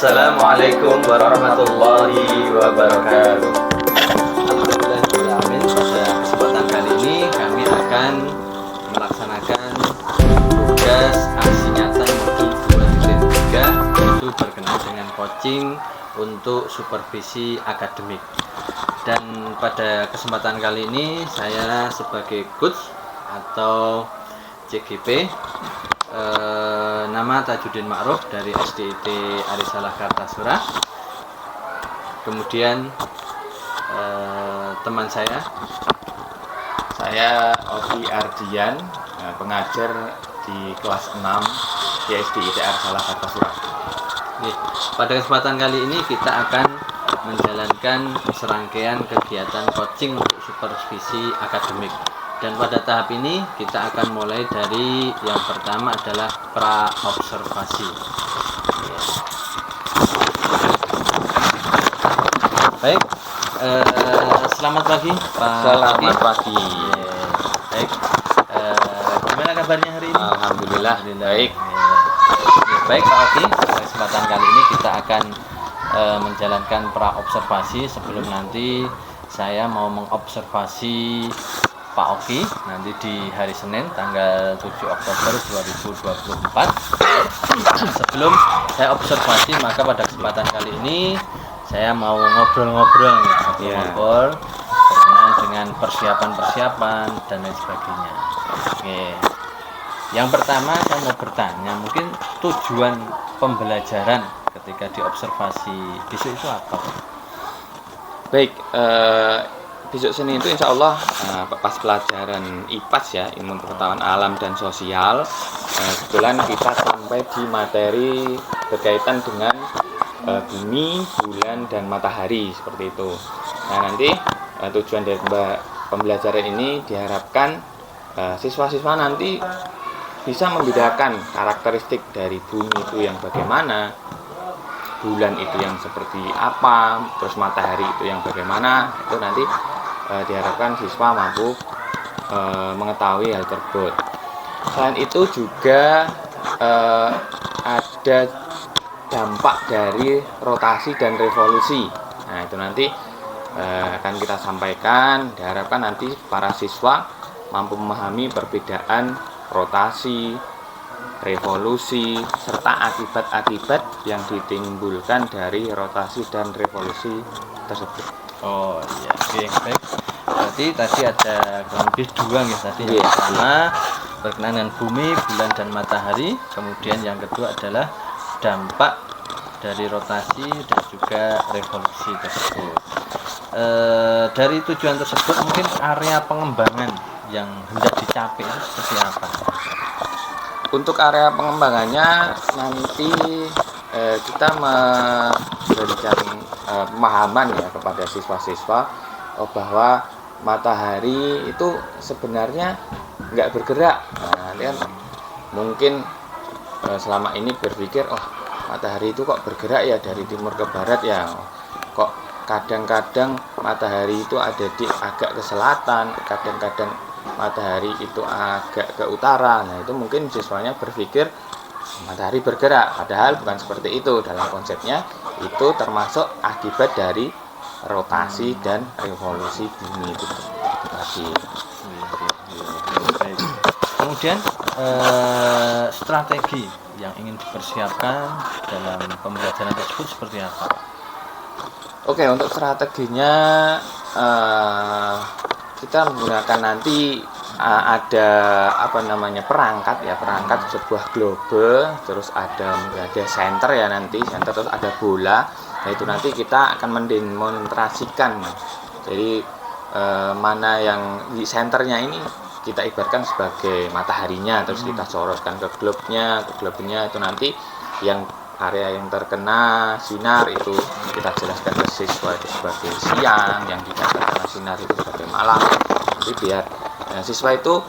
Assalamualaikum warahmatullahi wabarakatuh. Alhamdulillahirrahmanirrahim. Pada kesempatan kali ini kami akan melaksanakan tugas aksi nyata modul 2.3, yaitu berkenaan dengan coaching untuk supervisi akademik. Dan pada kesempatan kali ini saya sebagai coach atau CGP, nama Tajuddin Ma'ruf dari SDIT Arisalah Kartasura. Kemudian teman saya Oki Ardian, pengajar di kelas 6 di SDIT Arisalah Kartasura. Pada kesempatan kali ini kita akan menjalankan serangkaian kegiatan coaching untuk supervisi akademik. Dan pada tahap ini kita akan mulai dari yang pertama adalah pra-observasi. Baik, selamat pagi Pak. Selamat pagi. Baik, gimana kabarnya hari ini? Alhamdulillah. Baik. Baik Pak Oki, pada kesempatan kali ini kita akan menjalankan pra-observasi. Sebelum nanti saya mau mengobservasi Pak Oki nanti di hari Senin tanggal 7 Oktober 2024. Sebelum saya observasi, maka pada kesempatan kali ini saya mau ngobrol-ngobrol berkenaan dengan persiapan-persiapan dan lain sebagainya. Oke. Yang pertama saya mau bertanya, mungkin tujuan pembelajaran ketika diobservasi besok itu apa? Baik, besok Senin itu insya Allah pas pelajaran IPAS ya, ilmu pengetahuan alam dan sosial, kebetulan kita sampai di materi berkaitan dengan bumi, bulan, dan matahari seperti itu. Nah nanti tujuan dari pembelajaran ini diharapkan siswa-siswa nanti bisa membedakan karakteristik dari bumi itu yang bagaimana, bulan itu yang seperti apa, terus matahari itu yang bagaimana. Itu nanti diharapkan siswa mampu mengetahui hal tersebut. Selain itu juga ada dampak dari rotasi dan revolusi. Nah itu nanti akan kita sampaikan. Diharapkan nanti para siswa mampu memahami perbedaan rotasi, revolusi, serta akibat-akibat yang ditimbulkan dari rotasi dan revolusi tersebut. Oh iya, oke, baik. Berarti tadi ada kurang lebih dua nih tadi. Yang pertama berkenaan dengan bumi, bulan, dan matahari. Kemudian yang kedua adalah dampak dari rotasi dan juga revolusi tersebut. Dari tujuan tersebut mungkin area pengembangan yang hendak dicapai itu seperti apa? Untuk area pengembangannya nanti kita memberikan pemahaman ya kepada siswa-siswa bahwa matahari itu sebenarnya nggak bergerak. Nah, nanti kan mungkin selama ini berpikir, oh matahari itu kok bergerak ya dari timur ke barat ya, kok kadang-kadang matahari itu ada di agak ke selatan, kadang-kadang matahari itu agak ke utara. Nah itu mungkin siswanya berpikir matahari bergerak, padahal bukan seperti itu. Dalam konsepnya itu termasuk akibat dari rotasi dan revolusi bumi itu tadi. Kemudian strategi yang ingin dipersiapkan dalam pembelajaran tersebut seperti apa? Oke, untuk strateginya kita menggunakan nanti ada perangkat sebuah globe, terus ada center ya, nanti center, terus ada bola. Nah itu nanti kita akan mendemonstrasikan. Jadi mana yang di senternya ini kita ibaratkan sebagai mataharinya, terus kita sorotkan ke globenya itu nanti yang area yang terkena sinar itu kita jelaskan ke siswa itu sebagai siang, yang tidak terkena sinar itu sebagai malam. Jadi biar siswa itu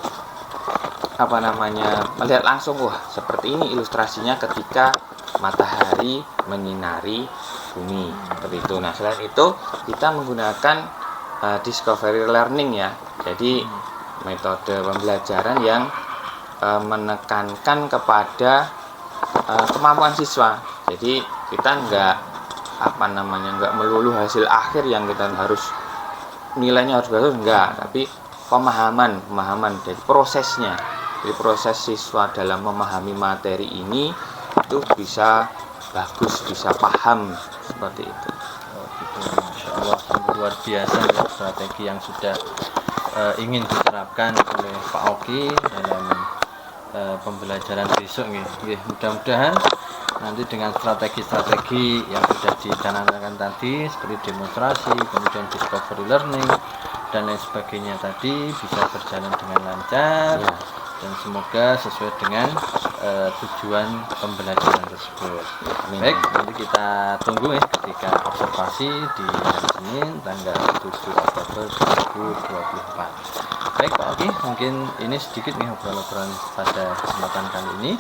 melihat langsung, wah seperti ini ilustrasinya ketika matahari menyinari bumi, seperti itu. Nah selain itu kita menggunakan discovery learning ya, jadi metode pembelajaran yang menekankan kepada kemampuan siswa. Jadi kita nggak nggak melulu hasil akhir yang kita harus nilainya harus bagus, enggak, tapi pemahaman dari prosesnya, jadi proses siswa dalam memahami materi ini itu bisa bagus, bisa paham seperti itu. Oh, gitu. Masya Allah, sungguh luar biasa ya strategi yang sudah ingin diterapkan oleh Pak Oki dalam pembelajaran besok nggih. Mudah-mudahan nanti dengan strategi-strategi yang sudah dicanangkan tadi seperti demonstrasi, kemudian discovery learning dan lain sebagainya tadi bisa berjalan dengan lancar Ya. dan semoga sesuai dengan tujuan pembelajaran tersebut. Amin. Baik, nanti kita tunggu ya ketika observasi di hari Senin tanggal 7 Oktober 2024. Baik Pak Oki, mungkin ini sedikit nih obrolan pada kesempatan kali ini.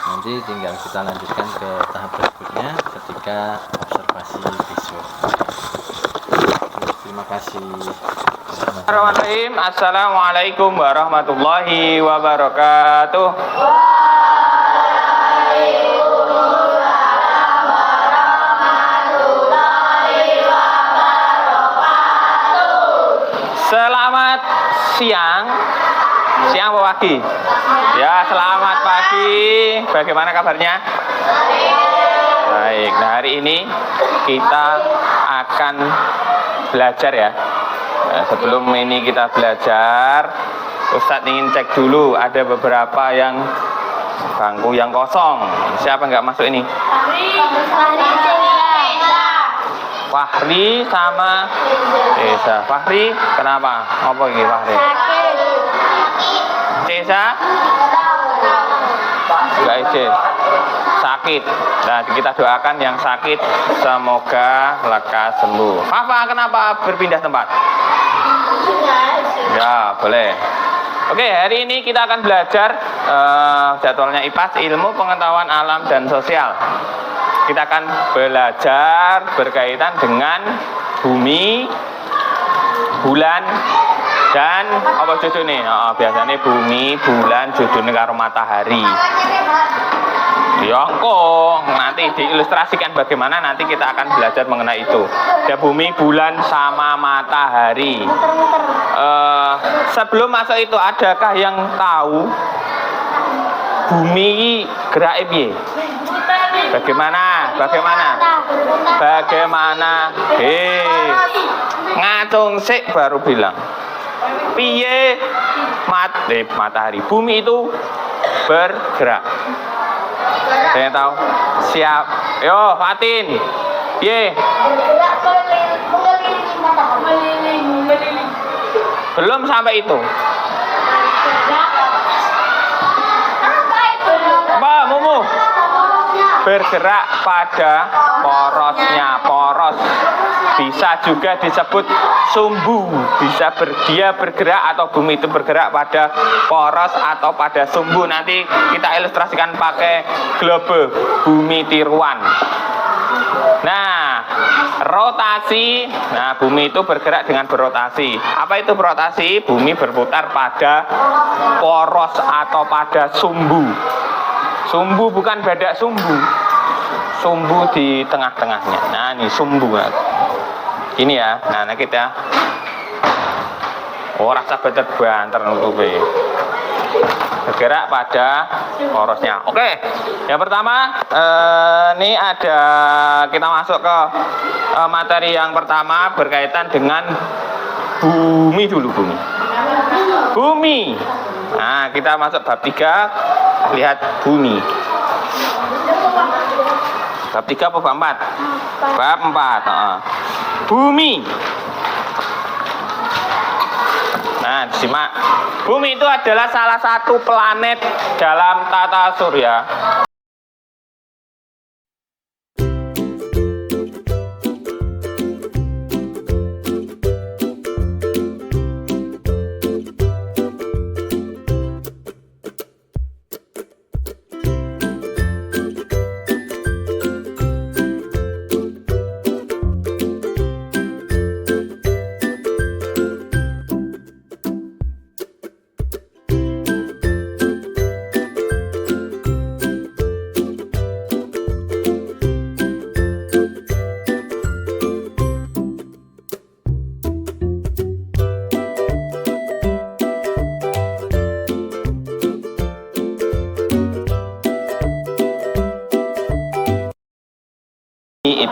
Nanti tinggal kita lanjutkan ke tahap berikutnya ketika observasi besok. Terima kasih. Bismillahirrahmanirrahim. Assalamualaikum warahmatullahi wabarakatuh. Selamat siang. Siang apa pagi? Ya, selamat pagi. Bagaimana kabarnya? Baik. Nah, hari ini kita akan belajar ya. Nah, sebelum ini kita belajar, Ustadz ingin cek dulu ada beberapa yang bangku yang kosong. Siapa nggak masuk ini? Fahri sama Desa. Fahri, kenapa? Apa ini Fahri? Desa? Enggak izin. Sakit. Nah, kita doakan yang sakit semoga lekas sembuh. Fafa, kenapa berpindah tempat? Ya, boleh. Oke, hari ini kita akan belajar jadwalnya IPAS, ilmu pengetahuan alam dan sosial. Kita akan belajar berkaitan dengan bumi, bulan, dan apa judulnya? Biasanya bumi, bulan, judulnya karo matahari. Ya, kok nanti diilustrasikan bagaimana nanti kita akan belajar mengenai itu. Ada bumi, bulan, sama matahari. Sebelum masuk itu, adakah yang tahu bumi gerak piye? Bagaimana? Ngacung sik baru bilang. Piye matahari? Bumi itu bergerak. Saya tahu. Siap. Yo, Fatin. Piye? Belum sampai itu. Apa, Mumu? Bergerak pada porosnya. Poros bisa juga disebut sumbu. Bisa dia bergerak atau bumi itu bergerak pada poros atau pada sumbu. Nanti kita ilustrasikan pakai globe bumi tiruan. Nah, rotasi. Nah, bumi itu bergerak dengan berotasi. Apa itu berotasi? Bumi berputar pada poros atau pada sumbu. Sumbu bukan badak sumbu. Sumbu di tengah-tengahnya. Nah, ini sumbu. Ini ya. Nah, kita rasa banter nutupe. Bergerak pada porosnya. Oke. Yang pertama, ini ada kita masuk ke materi yang pertama berkaitan dengan bumi dulu, bumi. Bumi. Nah, kita masuk bab 3, lihat bumi. Bab 3 apa bab 4? Bab 4. Bumi. Nah, simak. Bumi itu adalah salah satu planet dalam tata surya.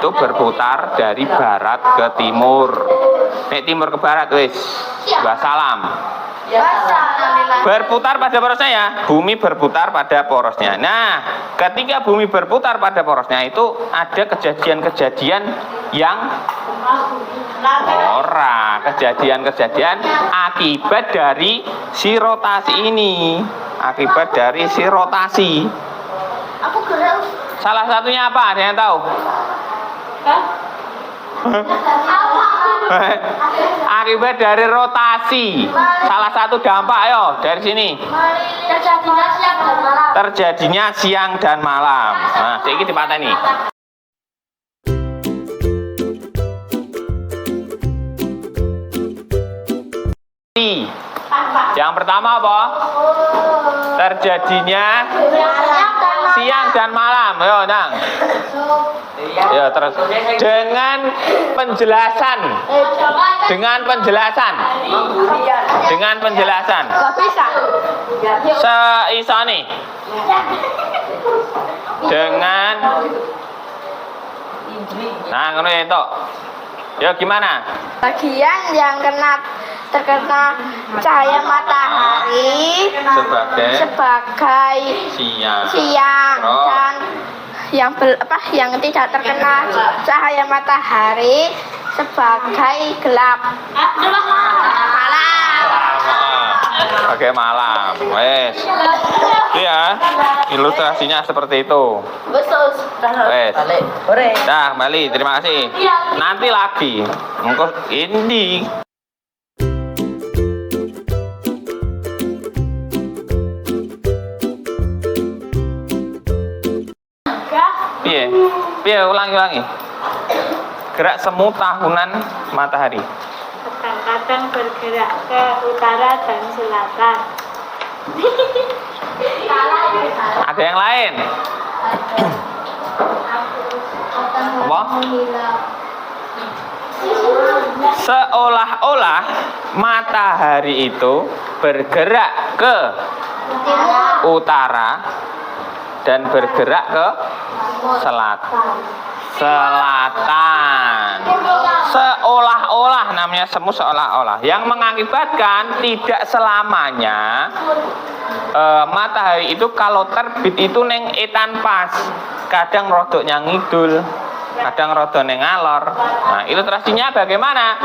itu berputar dari barat ke timur. Nek timur ke barat wis. Wassalam. Berputar pada porosnya ya. Bumi berputar pada porosnya. Nah, ketika bumi berputar pada porosnya itu ada kejadian-kejadian yang kejadian-kejadian akibat dari si rotasi ini. Akibat dari si rotasi. Salah satunya apa? Ada yang tahu? Akibat dari rotasi. Salah satu dampak, ayo dari sini. Terjadinya siang dan malam. Nah, sedikit dipateni. Yang pertama apa? Terjadinya siang dan malam. Ayo, Nang. Ya, terus dengan penjelasan. Seisane. Dengan Nah, ngono itu. Ya gimana? Bagian yang terkena cahaya matahari sebagai siang dan yang tidak terkena cahaya matahari sebagai gelap. Oke, malam. Wes. Iya, ilustrasinya seperti itu. Wes. Dah, kembali. Terima kasih. Nanti lagi. Engko ini. Piye, ulangi. Gerak semu tahunan matahari. Kadang-kadang bergerak ke utara dan selatan. Ada yang lain? Apa? Seolah-olah matahari itu bergerak ke utara dan bergerak ke selatan. Seolah-olah, namanya semu seolah-olah, yang mengakibatkan tidak selamanya matahari itu kalau terbit itu neng etan pas, kadang rodoknya ngidul, kadang rodok neng ngalor. Nah, ilustrasinya bagaimana?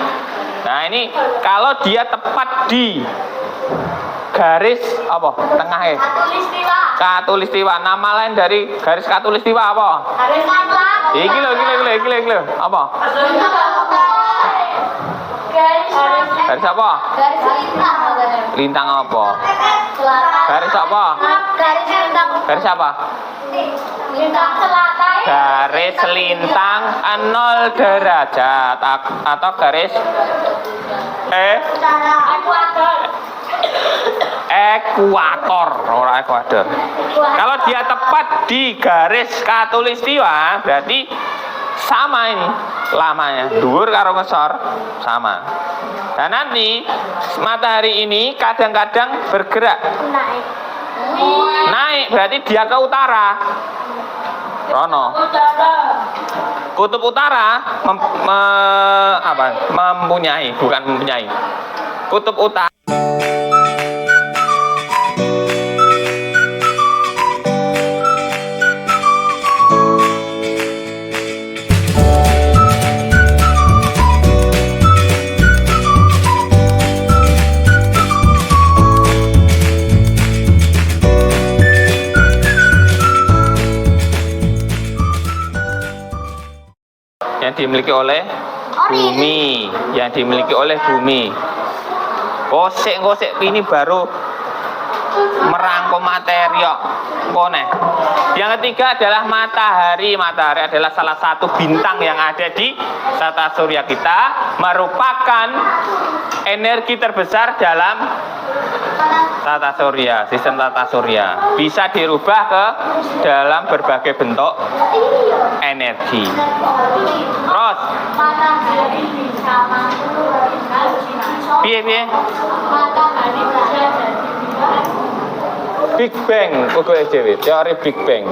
Nah, ini kalau dia tepat di garis apa tengahnya? Katulistiwa. Nama lain dari garis katulistiwa apa? Iki lho. Apa? Garis apa? Lintang apa? Garis apa? Garis apa? Lintang selatan. Garis lintang 0 derajat atau garis ekuator, ora ekuador. Kalau dia tepat di garis katulistiwa, berarti sama ini lamanya, dhuwur karo ngesor sama. Dan nanti matahari ini kadang-kadang bergerak naik, berarti dia ke utara. Rono. Kutub utara mempunyai, bukan mempunyai. Kutub utara. Yang dimiliki oleh bumi, Gosek ini baru merangkum materi kok. Yang ketiga adalah matahari. Matahari adalah salah satu bintang yang ada di tata surya kita, merupakan energi terbesar dalam tata surya, sistem tata surya. Bisa dirubah ke dalam berbagai bentuk energi. Terus piye? Big Bang, teori Big Bang.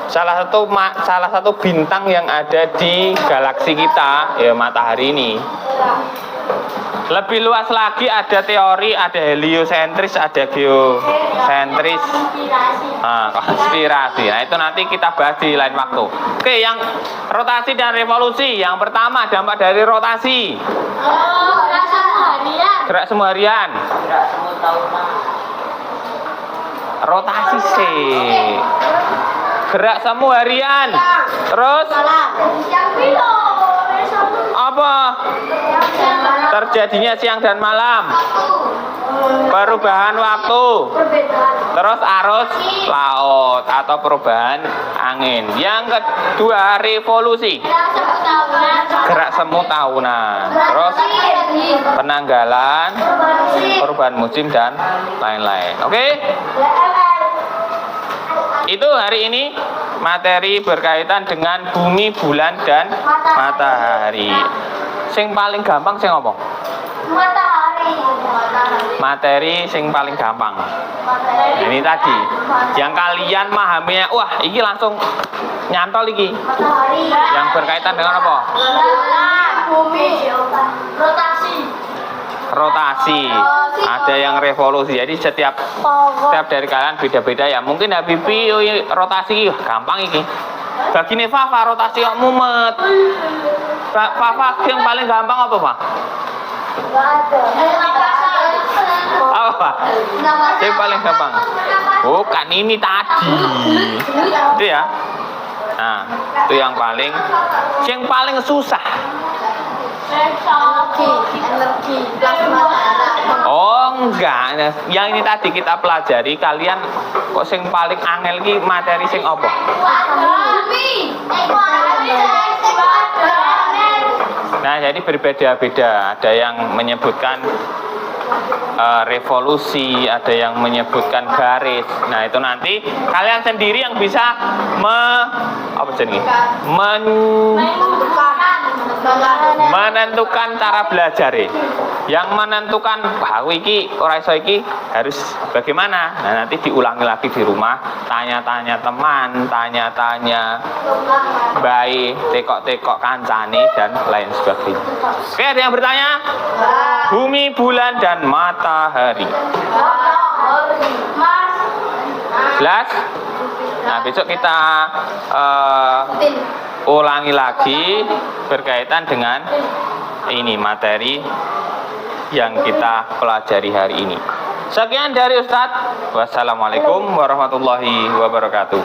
salah satu bintang yang ada di galaksi kita, ya matahari ini. Lebih luas lagi ada teori, ada heliosentris, ada geosentris, konspirasi. Nah itu nanti kita bahas di lain waktu. Oke, yang rotasi dan revolusi. Yang pertama dampak dari rotasi. Gerak semu harian. Rotasi sih. Gerak semu harian. Terus apa? Terjadinya siang dan malam. Perubahan waktu. Terus arus laut atau perubahan angin. Yang kedua revolusi. Gerak semu tahunan. Terus penanggalan, perubahan musim dan lain-lain. Oke? Itu hari ini materi berkaitan dengan bumi, bulan, dan matahari. Sing paling gampang sing ngomong? Materi sing paling gampang. Ini tadi yang kalian memahaminya, wah ini langsung nyantol iki. Yang berkaitan dengan apa? Rotasi. Ada yang revolusi. Jadi setiap dari kalian beda-beda ya. Mungkin Habibi rotasi gampang iki. Bagi Fafa rotasi kok mumet. Fafa yang paling gampang apa, Pak? Apa? Yang paling gampang. Oh, kan ini tadi. Itu ya. Nah, itu yang paling susah. Energi plasma darah. Oh enggak, yang ini tadi kita pelajari. Kalian kok sing paling angel ki materi sing apa? Nah jadi berbeda-beda. Ada yang menyebutkan revolusi, ada yang menyebutkan garis. Nah itu nanti kalian sendiri yang bisa menentukan cara belajar. Yang menentukan bahwa iki ora iso iki harus bagaimana. Nah nanti diulangi lagi di rumah, tanya-tanya teman, tanya-tanya bayi, tekok-tekok kancane dan lain sebagainya. Oke, ada yang bertanya? Bumi, bulan, dan matahari. Jelas? Nah besok kita ulangi lagi berkaitan dengan ini materi yang kita pelajari hari ini. Sekian dari Ustadz. Wassalamualaikum warahmatullahi wabarakatuh.